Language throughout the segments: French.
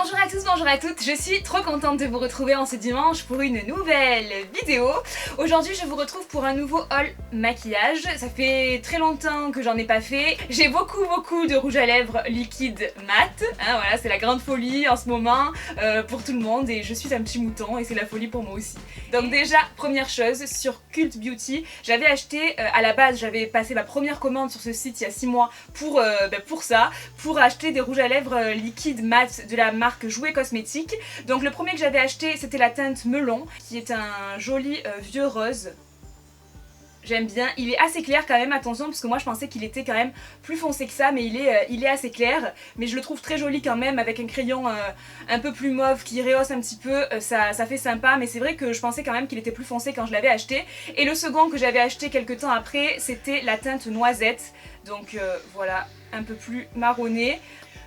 Bonjour à tous, bonjour à toutes, je suis trop contente de vous retrouver en ce dimanche pour une nouvelle vidéo. Aujourd'hui je vous retrouve pour un nouveau haul maquillage. Ça fait très longtemps que j'en ai pas fait. J'ai beaucoup de rouge à lèvres liquide mat. Voilà, c'est la grande folie en ce moment pour tout le monde et je suis un petit mouton et c'est la folie pour moi aussi. Donc déjà, première chose, sur Cult Beauty, j'avais acheté, à la base j'avais passé ma première commande sur ce site il y a 6 mois pour acheter des rouges à lèvres liquide mat de la marque Jouet Cosmétiques. Donc le premier que j'avais acheté c'était la teinte Melon qui est un joli vieux rose. J'aime bien, il est assez clair quand même, attention parce que moi je pensais qu'il était quand même plus foncé que ça, mais il est assez clair, mais je le trouve très joli quand même avec un crayon un peu plus mauve qui rehausse un petit peu, ça fait sympa, mais c'est vrai que je pensais quand même qu'il était plus foncé quand je l'avais acheté. Et le second que j'avais acheté quelques temps après c'était la teinte Noisette, donc voilà, un peu plus marronné.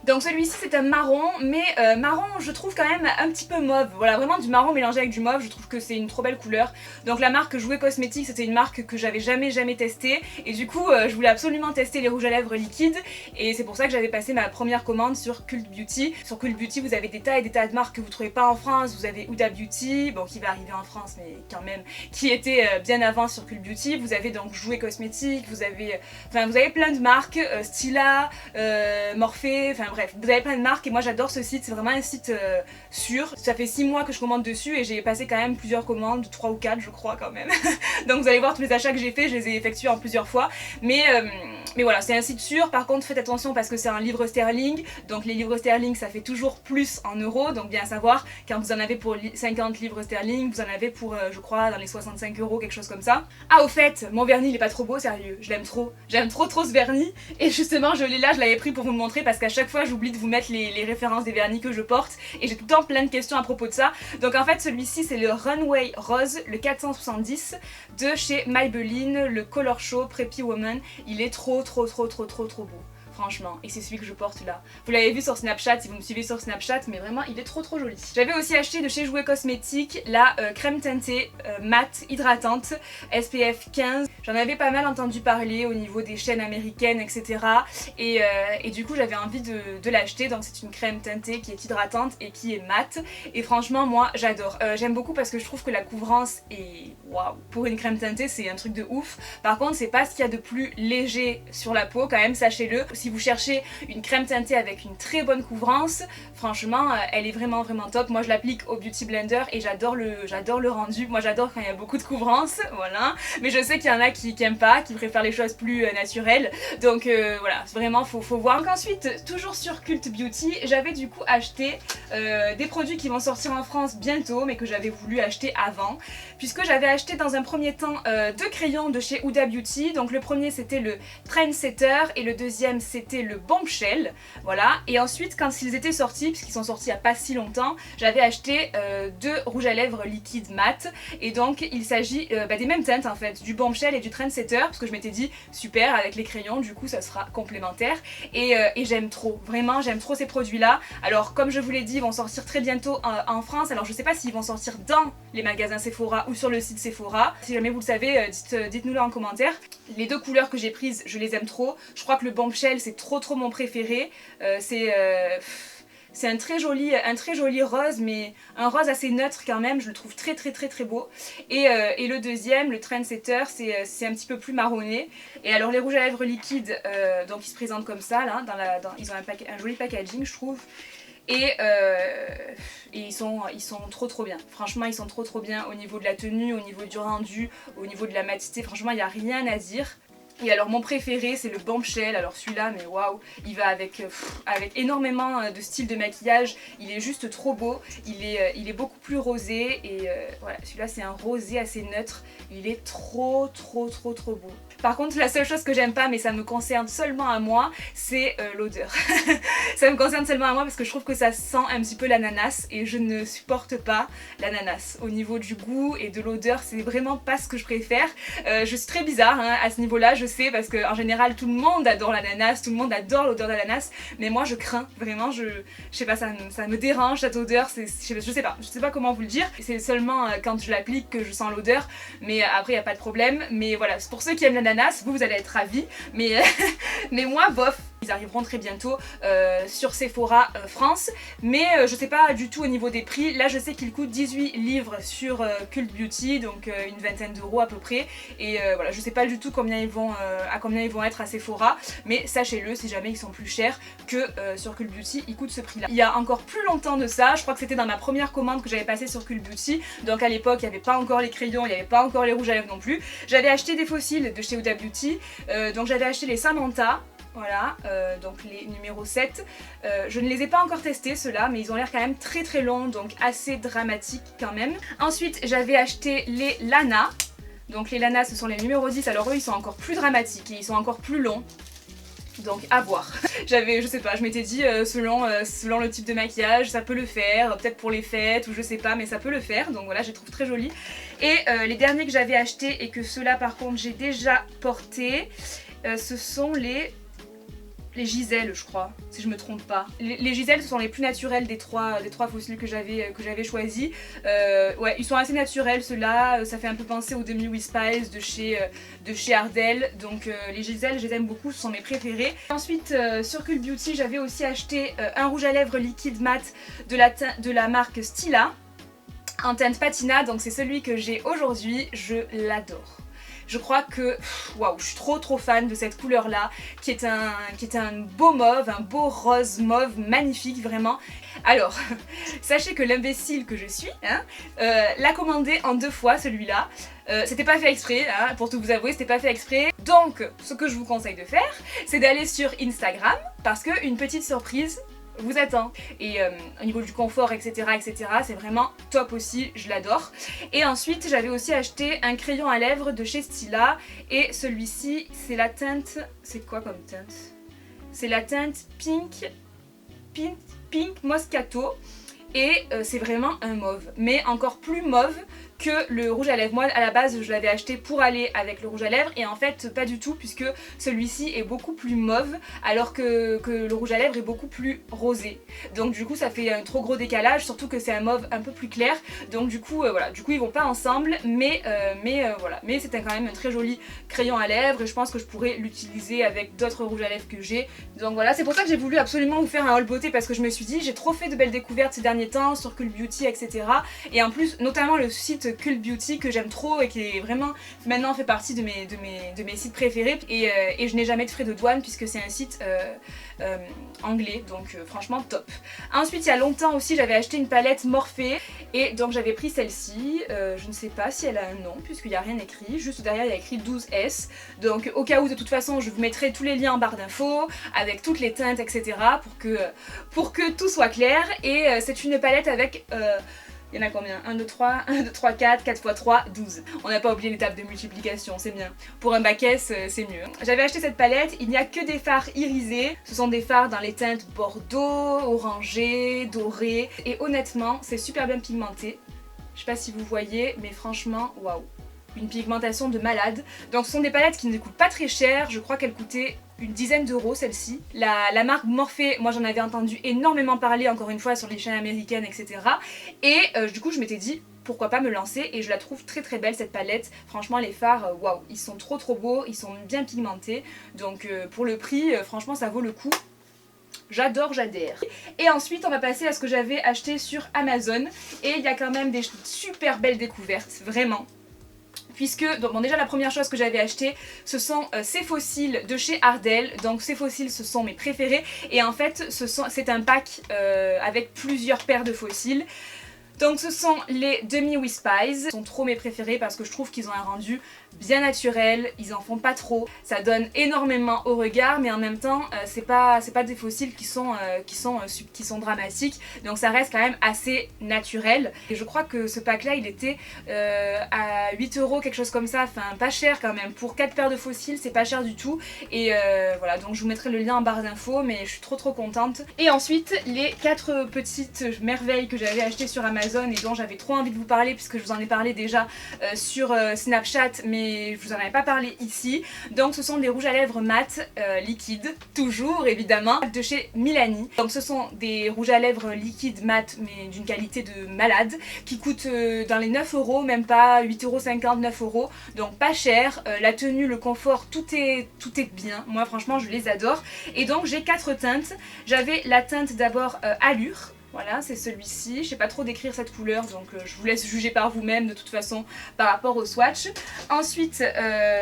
Donc celui-ci c'est un marron, mais marron je trouve quand même un petit peu mauve, voilà, vraiment du marron mélangé avec du mauve, je trouve que c'est une trop belle couleur. Donc la marque Jouet Cosmétiques c'était une marque que j'avais jamais testée, et du coup je voulais absolument tester les rouges à lèvres liquides, et c'est pour ça que j'avais passé ma première commande sur Cult Beauty. Sur Cult Beauty vous avez des tas et des tas de marques que vous trouvez pas en France, vous avez Huda Beauty, bon qui va arriver en France mais quand même, qui était bien avant sur Cult Beauty, vous avez donc Jouet Cosmétiques, vous avez plein de marques, Stila, Morphée, bref, vous avez plein de marques et moi j'adore ce site, c'est vraiment un site sûr. Ça fait 6 mois que je commande dessus et j'ai passé quand même plusieurs commandes, 3 ou 4 je crois quand même. Donc vous allez voir tous les achats que j'ai fait, je les ai effectués en plusieurs fois. Mais voilà, c'est un site sûr. Par contre faites attention parce que c'est un livre sterling. Donc les livres sterling ça fait toujours plus en euros. Donc bien à savoir, quand vous en avez pour 50 livres sterling, vous en avez pour je crois dans les 65 €, quelque chose comme ça. Ah au fait, mon vernis il est pas trop beau, sérieux, je l'aime trop. J'aime trop ce vernis. Et justement je l'ai là, je l'avais pris pour vous le montrer parce qu'à chaque fois j'oublie de vous mettre les références des vernis que je porte et j'ai tout le temps plein de questions à propos de ça. Donc en fait celui-ci c'est le Runway Rose, le 470 de chez Maybelline, le Color Show Preppy Woman. Il est trop beau. Franchement, et c'est celui que je porte là. Vous l'avez vu sur Snapchat si vous me suivez sur Snapchat, mais vraiment il est trop joli. J'avais aussi acheté de chez Jouet Cosmétiques la crème teintée mat hydratante SPF 15. J'en avais pas mal entendu parler au niveau des chaînes américaines, etc. Et du coup j'avais envie de l'acheter. Donc c'est une crème teintée qui est hydratante et qui est mat. Et franchement moi j'adore. J'aime beaucoup parce que je trouve que la couvrance est waouh. Pour une crème teintée c'est un truc de ouf. Par contre c'est pas ce qu'il y a de plus léger sur la peau quand même, sachez-le. Si vous cherchez une crème teintée avec une très bonne couvrance, franchement elle est vraiment top. Moi je l'applique au Beauty Blender et j'adore le rendu. Moi j'adore quand il y a beaucoup de couvrance, voilà. Mais je sais qu'il y en a qui aiment pas, qui préfèrent les choses plus naturelles. Donc voilà, vraiment faut voir. Donc ensuite, toujours sur Cult Beauty, j'avais du coup acheté des produits qui vont sortir en France bientôt, mais que j'avais voulu acheter avant. Puisque j'avais acheté dans un premier temps deux crayons de chez Huda Beauty. Donc le premier c'était le Trendsetter et le deuxième c'était le Bombshell, voilà. Et ensuite quand ils étaient sortis, puisqu'ils sont sortis il n'y a pas si longtemps, j'avais acheté deux rouges à lèvres liquide mat. Et donc il s'agit des mêmes teintes en fait, du Bombshell et du Trendsetter, parce que je m'étais dit super avec les crayons, du coup ça sera complémentaire. Et j'aime trop, vraiment j'aime trop ces produits là. Alors comme je vous l'ai dit, ils vont sortir très bientôt en France. Alors je sais pas s'ils vont sortir dans les magasins Sephora ou sur le site Sephora. Si jamais vous le savez, dites-nous le en commentaire. Les deux couleurs que j'ai prises, je les aime trop. Je crois que le Bombshell c'est trop mon préféré. C'est un très joli rose, mais un rose assez neutre quand même, je le trouve très beau. Et le deuxième, le Trendsetter, c'est un petit peu plus marronné. Et alors les rouges à lèvres liquides, donc ils se présentent comme ça, là, ils ont un joli packaging je trouve. Et ils sont trop bien. Franchement ils sont trop bien au niveau de la tenue, au niveau du rendu, au niveau de la matité, franchement il n'y a rien à dire. Et alors mon préféré c'est le Bombshell, alors celui-là mais waouh, il va avec énormément de styles de maquillage, il est juste trop beau, il est beaucoup plus rosé et voilà, celui-là c'est un rosé assez neutre, il est trop beau. Par contre la seule chose que j'aime pas, mais ça me concerne seulement à moi, c'est l'odeur. Ça me concerne seulement à moi parce que je trouve que ça sent un petit peu l'ananas et je ne supporte pas l'ananas. Au niveau du goût et de l'odeur c'est vraiment pas ce que je préfère. Je suis très bizarre hein, à ce niveau là, je sais, parce qu'en général tout le monde adore l'ananas, tout le monde adore l'odeur d'ananas, mais moi je crains, vraiment, je sais pas, ça me dérange cette odeur, je sais pas comment vous le dire, c'est seulement quand je l'applique que je sens l'odeur, mais après il n'y a pas de problème, mais voilà, pour ceux qui aiment l'ananas, vous allez être ravis, mais moi bof, Ils arriveront très bientôt sur Sephora France, mais je sais pas du tout au niveau des prix. Là je sais qu'ils coûtent 18 livres sur Cult Beauty, donc une vingtaine d'euros à peu près, et voilà, je sais pas du tout combien à combien ils vont être à Sephora, mais sachez-le, si jamais ils sont plus chers que sur Cult Beauty, ils coûtent ce prix là. Il y a encore plus longtemps de ça, je crois que c'était dans ma première commande que j'avais passée sur Cult Beauty, donc à l'époque il n'y avait pas encore les crayons, il n'y avait pas encore les rouges à lèvres non plus. J'avais acheté des fossiles de chez Huda Beauty, donc j'avais acheté les Samantha. Voilà, donc les numéros 7. Je ne les ai pas encore testés ceux-là, mais ils ont l'air quand même très très longs, donc assez dramatiques quand même. Ensuite j'avais acheté les Lana. Donc les Lana ce sont les numéros 10, alors eux ils sont encore plus dramatiques et ils sont encore plus longs. Donc à voir. Je sais pas, je m'étais dit selon le type de maquillage, ça peut le faire, peut-être pour les fêtes ou je sais pas, mais ça peut le faire. Donc voilà, je les trouve très jolis. Et les derniers que j'avais achetés et que ceux-là par contre j'ai déjà portés, ce sont les Giselle, je crois, si je me trompe pas. Les Giselle, ce sont les plus naturels des trois fossiles que j'avais choisis. Ouais, ils sont assez naturels ceux-là, ça fait un peu penser aux Demi Wispies de chez Ardell. Donc les Giselle, je les aime beaucoup, ce sont mes préférés. Ensuite, sur Cult Beauty, j'avais aussi acheté un rouge à lèvres liquide mat de la marque Stila, en teinte patina, donc c'est celui que j'ai aujourd'hui, je l'adore. Je crois que, waouh, je suis trop fan de cette couleur là, qui est un beau mauve, un beau rose mauve magnifique vraiment. Alors, sachez que l'imbécile que je suis, l'a commandé en 2 fois celui-là. C'était pas fait exprès, hein, pour tout vous avouer, c'était pas fait exprès. Donc, ce que je vous conseille de faire, c'est d'aller sur Instagram, parce qu'une petite surprise vous attend. Et au niveau du confort, etc., c'est vraiment top aussi, je l'adore. Et ensuite, j'avais aussi acheté un crayon à lèvres de chez Stila. Et celui-ci, c'est la teinte... C'est quoi comme teinte? C'est la teinte Pink Moscato. Et c'est vraiment un mauve, mais encore plus mauve que le rouge à lèvres. Moi à la base je l'avais acheté pour aller avec le rouge à lèvres et en fait pas du tout, puisque celui-ci est beaucoup plus mauve alors que le rouge à lèvres est beaucoup plus rosé. Donc du coup ça fait un trop gros décalage, surtout que c'est un mauve un peu plus clair. Donc du coup voilà, du coup ils vont pas ensemble, mais voilà. Mais c'était quand même un très joli crayon à lèvres et je pense que je pourrais l'utiliser avec d'autres rouges à lèvres que j'ai. Donc voilà, c'est pour ça que j'ai voulu absolument vous faire un haul beauté, parce que je me suis dit j'ai trop fait de belles découvertes ces derniers temps sur Cult Beauty, etc. Et en plus notamment le site Cult Beauty que j'aime trop et qui est vraiment maintenant fait partie de mes sites préférés, et je n'ai jamais de frais de douane puisque c'est un site anglais, donc franchement top. Ensuite il y a longtemps aussi j'avais acheté une palette Morphe et donc j'avais pris celle-ci, je ne sais pas si elle a un nom puisqu'il n'y a rien écrit, juste derrière il y a écrit 12S, donc au cas où de toute façon je vous mettrai tous les liens en barre d'infos avec toutes les teintes, etc. pour que tout soit clair. Et c'est une palette avec... il y en a combien? 1, 2, 3, 1, 2, 3, 4, 4 x 3, 12. On n'a pas oublié l'étape de multiplication, c'est bien. Pour un bac S, c'est mieux. J'avais acheté cette palette, il n'y a que des fards irisés. Ce sont des fards dans les teintes bordeaux, orangé, doré. Et honnêtement, c'est super bien pigmenté. Je sais pas si vous voyez, mais franchement, waouh. Une pigmentation de malade. Donc ce sont des palettes qui ne coûtent pas très cher, je crois qu'elles coûtaient une dizaine d'euros celle-ci. La marque Morphe, moi j'en avais entendu énormément parler encore une fois sur les chaînes américaines, etc. Et du coup je m'étais dit pourquoi pas me lancer, et je la trouve très très belle cette palette. Franchement les fards, waouh, ils sont trop beaux, ils sont bien pigmentés. Donc pour le prix, franchement ça vaut le coup. J'adore, j'adhère. Et ensuite on va passer à ce que j'avais acheté sur Amazon. Et il y a quand même des super belles découvertes, vraiment. Puisque, donc bon, déjà la première chose que j'avais acheté, ce sont ces fossiles de chez Ardell. Donc ces fossiles, ce sont mes préférés. Et en fait, c'est un pack avec plusieurs paires de fossiles. Donc ce sont les Demi Wispies, ce sont trop mes préférés parce que je trouve qu'ils ont un rendu bien naturel, ils en font pas trop, ça donne énormément au regard, mais en même temps c'est pas des fossiles qui sont dramatiques, donc ça reste quand même assez naturel. Et je crois que ce pack là il était à 8 euros, quelque chose comme ça, enfin pas cher quand même, pour 4 paires de fossiles c'est pas cher du tout. Et voilà, donc je vous mettrai le lien en barre d'infos, mais je suis trop contente. Et ensuite les 4 petites merveilles que j'avais achetées sur Amazon et dont j'avais trop envie de vous parler puisque je vous en ai parlé déjà sur Snapchat, mais mais je vous en avais pas parlé ici. Donc ce sont des rouges à lèvres mat liquides, toujours évidemment, de chez Milani. Donc ce sont des rouges à lèvres liquides mat mais d'une qualité de malade, qui coûtent dans les 9 euros, même pas 8,50 €, 9 €, donc pas cher. La tenue, le confort, tout est bien. Moi franchement je les adore. Et donc j'ai 4 teintes. J'avais la teinte d'abord Allure. Voilà, c'est celui-ci. Je sais pas trop décrire cette couleur, donc je vous laisse juger par vous-même de toute façon par rapport au swatch. Ensuite,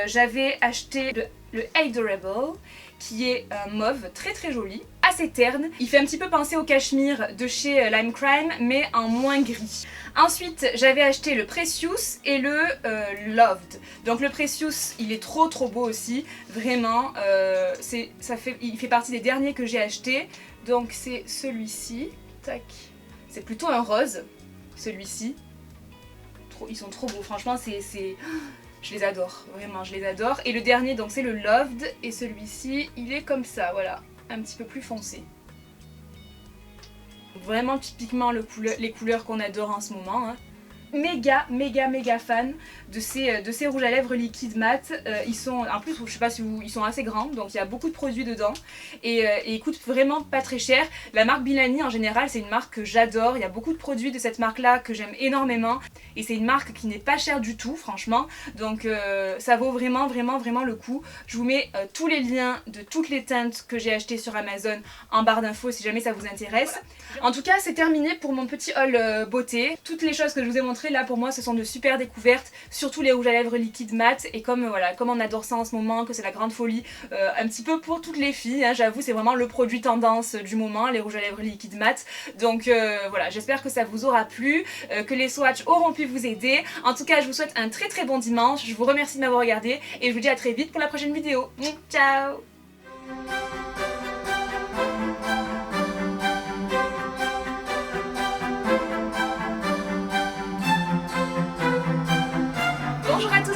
j'avais acheté le Adorable, qui est mauve, très très joli, assez terne. Il fait un petit peu penser au cachemire de chez Lime Crime, mais en moins gris. Ensuite, j'avais acheté le Precious et le Loved. Donc le Precious, il est trop beau aussi, vraiment. Il fait partie des derniers que j'ai achetés. Donc c'est celui-ci. Tac. C'est plutôt un rose, celui-ci. Ils sont trop beaux, franchement, je les adore, vraiment, je les adore. Et le dernier, donc c'est le Loved, et celui-ci, il est comme ça, voilà, un petit peu plus foncé. Vraiment typiquement les couleurs qu'on adore en ce moment, hein. Méga fan de ces rouges à lèvres liquides mat. Ils sont, en plus je sais pas si ils sont assez grands, donc il y a beaucoup de produits dedans et ils coûtent vraiment pas très cher. La marque Milani en général c'est une marque que j'adore, il y a beaucoup de produits de cette marque là que j'aime énormément et c'est une marque qui n'est pas chère du tout franchement, donc ça vaut vraiment le coup. Je vous mets tous les liens de toutes les teintes que j'ai achetées sur Amazon en barre d'infos si jamais ça vous intéresse. Voilà. En tout cas c'est terminé pour mon petit haul beauté. Toutes les choses que je vous ai montrées là pour moi ce sont de super découvertes, surtout les rouges à lèvres liquides mat, et comme voilà, comme on adore ça en ce moment, que c'est la grande folie un petit peu pour toutes les filles, hein, j'avoue c'est vraiment le produit tendance du moment, les rouges à lèvres liquides mat. Donc voilà, j'espère que ça vous aura plu, que les swatchs auront pu vous aider. En tout cas je vous souhaite un très bon dimanche, je vous remercie de m'avoir regardé et je vous dis à très vite pour la prochaine vidéo. Ciao.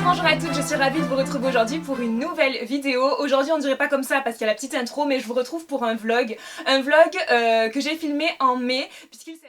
Bonjour à toutes, je suis ravie de vous retrouver aujourd'hui pour une nouvelle vidéo. Aujourd'hui on dirait pas comme ça parce qu'il y a la petite intro, mais je vous retrouve pour un vlog que j'ai filmé en mai puisqu'il s'agit